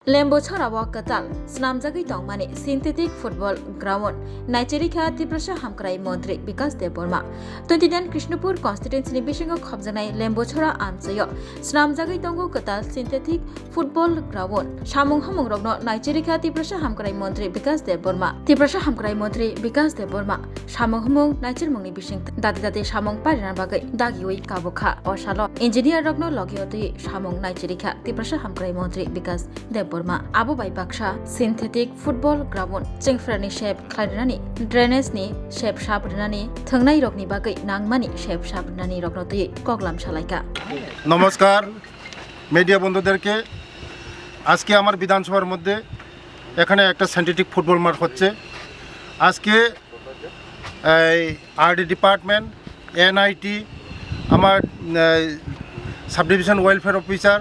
Lembochara Katal, Snamjagi Tongmani, Synthetic Football Ground, Nigeria Tiprasha Hamkrai Montri, Vikas De Burma. 29 Krishnapur Constituency Bishingo Khobjanai, Lembochara Amsayo, Snamjagi Tongo Katal, Synthetic Football Ground, Shamung Hamung Rogno, Nigeria Tiprasha Hamkrai Montri, Vikas De Burma. Tiprasha Hamkrai Montri, Vikas De Burma. Shamung Hamung, Niger Mungi Bishing, Dati Shamung Parinan Bagai, Dagiwi Kabuka, or Shalo, Engineer Rogno Logioti, Shamung Nigeria, Tiprasha Hamkrai Montri, Vikas De Burma. Abu Bai Baksha, Synthetic Football Ground, Chingfrani Shape Kladinani, Drainage ni, Shape Shabrinani, Tangnai Rokni Bagai, Nangmani, Shape Shabrinani Roknoti, Koglam Shalaika. নমস্কার media বন্ধুদেরকে আজকে আমার বিধানসভার মধ্যে এখানে একটা synthetic football মাঠ হচ্ছে আজকে আরডি ডিপার্টমেন্ট এনআইটি আমার সাব ডিভিশন ওয়েলফেয়ার অফিসার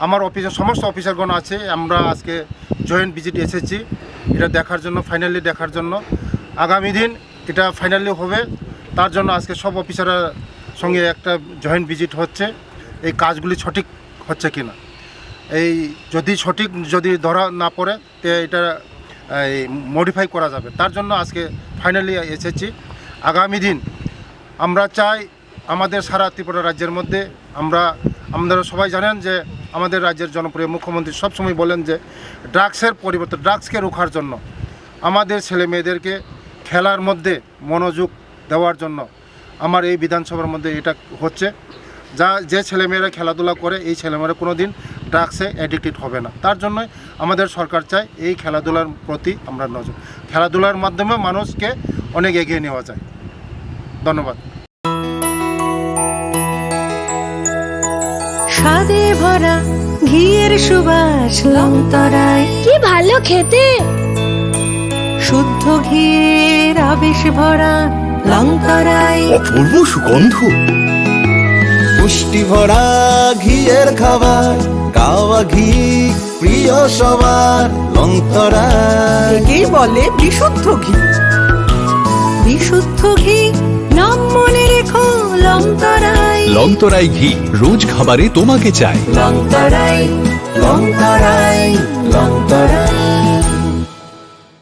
আমার অফিসের সমস্ত অফিসারগণ আছে আমরা আজকে জয়েন্ট ভিজিট এসেছি এটা দেখার জন্য ফাইনালি দেখার জন্য আগামী দিন এটা ফাইনালি হবে তার জন্য আজকে সব অফিসারের সঙ্গে একটা জয়েন্ট ভিজিট হচ্ছে এই কাজগুলি সঠিক হচ্ছে কিনা এই যদি ধরা না পড়ে তো এটা মডিফাই করা যাবে তার জন্য আজকে ফাইনালি এসেছি আগামী দিন আমরা চাই আমাদের সারা ত্রিপুরা রাজ্যের মধ্যে আপনারা সবাই জানেন যে আমাদের রাজ্যের জনপ্রিয় মুখ্যমন্ত্রী সবসময় বলেন যে ড্রাগসের পরিবর্তে ড্রাগসকে রোখার জন্য আমাদের ছেলে মেয়েদেরকে খেলার মধ্যে মনোযোগ দেওয়ার জন্য আমার এই বিধানসভার মধ্যে এটা হচ্ছে যে ছেলেমেয়েরা খেলাধুলা করে এই ছেলেমেয়েরা কোনো দিন ড্রাগসে অ্যাডিক্টেড হবে না তার জন্যই আমাদের সরকার চায় এই খেলাধুলার প্রতি আমরা নজর খেলাধুলার মাধ্যমে মানুষকে অনেক এগিয়ে নেওয়া যায় ধন্যবাদ স্বাদে ভরা ঘিয়ের সুবাস লংতরায় কি ভালো খেতে শুদ্ধ ঘিয়ের আবেশ ভরা লংতরায় অপূর্ব সুগন্ধ পুষ্টি ভরা ঘিয়ের খাবার গাওয়া ঘি প্রিয় সবার লংতরায় একেই বলে বিশুদ্ধ ঘি বিশুদ্ধ ঘি নাম মনে রেখো লংতরায় লংতরাই ঘি রোজ খাবারে তোমাকে চাই লংতরায় লংতরায় লংতরায়